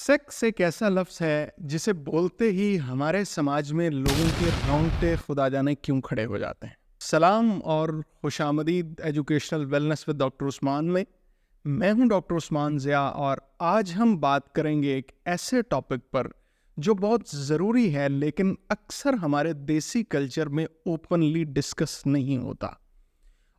Sex एक ऐसा लफ्ज़ है जिसे बोलते ही हमारे समाज में लोगों के रोंगटे खुदा जाने क्यों खड़े हो जाते हैं। सलाम और खुशामदीद educational wellness with doctor Usman में। मैं हूं डॉक्टर उस्मान ज़िया और आज हम बात करेंगे एक ऐसे टॉपिक पर जो बहुत ज़रूरी है लेकिन अक्सर हमारे देसी कल्चर में ओपनली डिस्कस नहीं होता,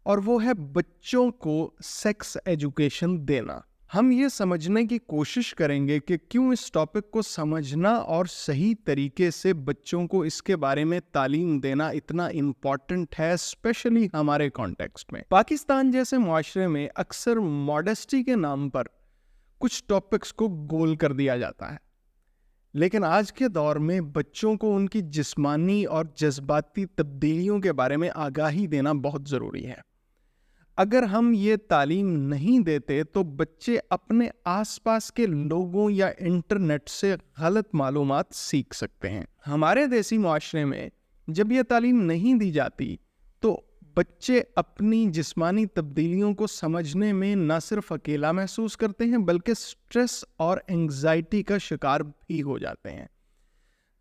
और वो है बच्चों को सेक्स एजुकेशन देना। हम ये समझने की कोशिश करेंगे कि क्यों इस टॉपिक को समझना और सही तरीके से बच्चों को इसके बारे में तालीम देना इतना इम्पॉर्टेंट है, स्पेशली हमारे कॉन्टेक्स्ट में। पाकिस्तान जैसे मुआशरे में अक्सर मॉडेस्टी के नाम पर कुछ टॉपिक्स को गोल कर दिया जाता है, लेकिन आज के दौर में बच्चों को उनकी जिस्मानी और जज्बाती तब्दीलियों के बारे में आगाही देना बहुत ज़रूरी है। अगर हम ये तालीम नहीं देते तो बच्चे अपने आसपास के लोगों या इंटरनेट से गलत मालूमात सीख सकते हैं। हमारे देसी मुआशरे में जब ये तालीम नहीं दी जाती तो बच्चे अपनी जिस्मानी तब्दीलियों को समझने में न सिर्फ अकेला महसूस करते हैं बल्कि स्ट्रेस और एंग्जाइटी का शिकार भी हो जाते हैं।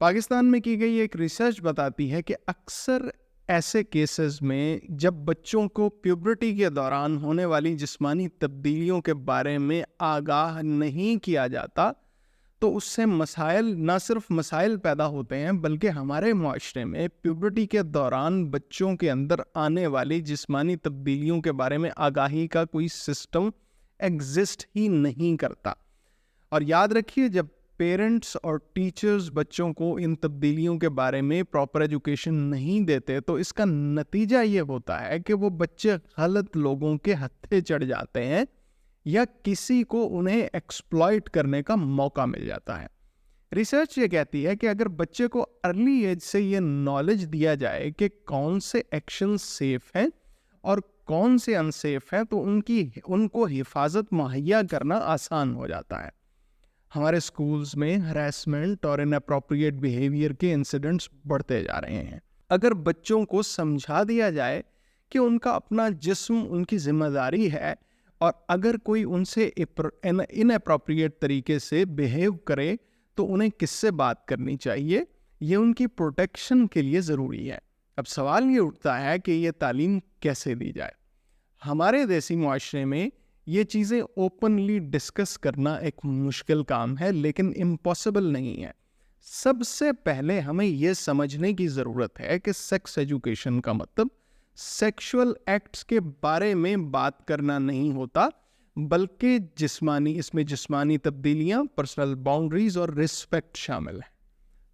पाकिस्तान में की गई एक रिसर्च बताती है कि अक्सर ऐसे केसेस में जब बच्चों को प्यूबर्टी के दौरान होने वाली जिस्मानी तब्दीलियों के बारे में आगाह नहीं किया जाता तो उससे मसाइल न सिर्फ मसाइल पैदा होते हैं बल्कि हमारे मुआशरे में प्यूबर्टी के दौरान बच्चों के अंदर आने वाली जिस्मानी तब्दीलियों के बारे में आगाही का कोई सिस्टम एग्जिस्ट ही नहीं करता। और याद रखिए, जब पेरेंट्स और टीचर्स बच्चों को इन तब्दीलियों के बारे में प्रॉपर एजुकेशन नहीं देते तो इसका नतीजा ये होता है कि वो बच्चे गलत लोगों के हत्थे चढ़ जाते हैं या किसी को उन्हें एक्सप्लॉइट करने का मौका मिल जाता है। रिसर्च ये कहती है कि अगर बच्चे को अर्ली एज से ये नॉलेज दिया जाए कि कौन से एक्शन सेफ हैं और कौन से अनसेफ हैं तो उनको हिफाजत मुहैया करना आसान हो जाता है। हमारे स्कूल्स में हरासमेंट और इनअप्रोप्रिएट बिहेवियर के इंसिडेंट्स बढ़ते जा रहे हैं। अगर बच्चों को समझा दिया जाए कि उनका अपना जिस्म उनकी जिम्मेदारी है और अगर कोई उनसे इनअप्रोप्रिएट तरीके से बिहेव करे तो उन्हें किससे बात करनी चाहिए, ये उनकी प्रोटेक्शन के लिए ज़रूरी है। अब सवाल ये उठता है कि ये तालीम कैसे दी जाए। हमारे देसी मुआशरे में ये चीज़ें ओपनली डिस्कस करना एक मुश्किल काम है लेकिन इम्पॉसिबल नहीं है। सबसे पहले हमें ये समझने की ज़रूरत है कि सेक्स एजुकेशन का मतलब सेक्सुअल एक्ट्स के बारे में बात करना नहीं होता बल्कि इसमें जिस्मानी तब्दीलियाँ, पर्सनल बाउंड्रीज और रिस्पेक्ट शामिल है।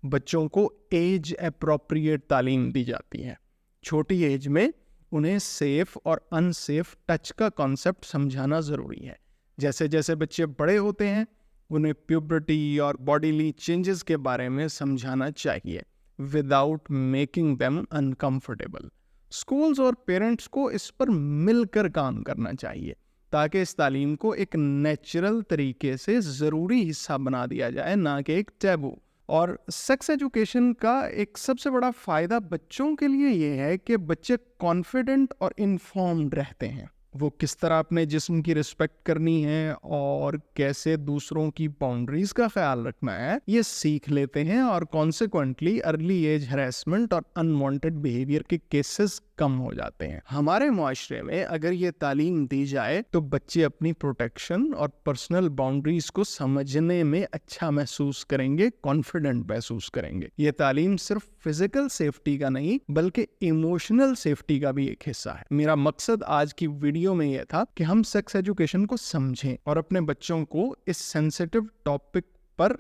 बच्चों को एज अप्रोप्रिएट तालीम दी जाती है। छोटी एज में उन्हें सेफ और अनसेफ टच का कॉन्सेप्ट समझाना ज़रूरी है। जैसे जैसे बच्चे बड़े होते हैं उन्हें प्यूबर्टी और बॉडीली चेंजेस के बारे में समझाना चाहिए without making them uncomfortable. Schools और पेरेंट्स को इस पर मिलकर काम करना चाहिए ताकि इस तालीम को एक नेचुरल तरीके से ज़रूरी हिस्सा बना दिया जाए, ना कि एक टैबू। और सेक्स एजुकेशन का एक सबसे बड़ा फ़ायदा बच्चों के लिए ये है कि बच्चे कॉन्फिडेंट और इन्फॉर्म्ड रहते हैं। वो किस तरह अपने जिस्म की रिस्पेक्ट करनी है और कैसे दूसरों की बाउंड्रीज का ख्याल रखना है ये सीख लेते हैं, और कॉन्सिक्वेंटली अर्ली एज हरेसमेंट और अनवांटेड बिहेवियर के केसेस कम हो जाते हैं। हमारे मुआशरे में अगर ये तालीम दी जाए तो बच्चे अपनी प्रोटेक्शन और पर्सनल बाउंड्रीज को समझने में अच्छा महसूस करेंगे, कॉन्फिडेंट महसूस करेंगे। ये तालीम सिर्फ फिजिकल सेफ्टी का नहीं बल्कि इमोशनल सेफ्टी का भी एक हिस्सा है। मेरा मकसद आज की वीडियो में यह था कि हम सेक्स एजुकेशन को समझें और अपने बच्चों को इस सेंसिटिव टॉपिक पर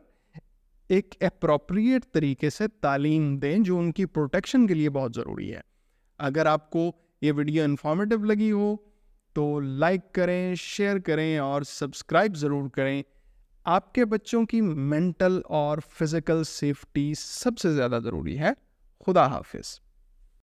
एक एप्रोप्रिएट तरीके से तालीम दें जो उनकी प्रोटेक्शन के लिए बहुत ज़रूरी है। अगर आपको ये वीडियो इन्फॉर्मेटिव लगी हो तो लाइक करें, शेयर करें और सब्सक्राइब ज़रूर करें। आपके बच्चों की मेंटल और फिज़िकल सेफ्टी सबसे ज़्यादा ज़रूरी है। खुदा हाफिज़।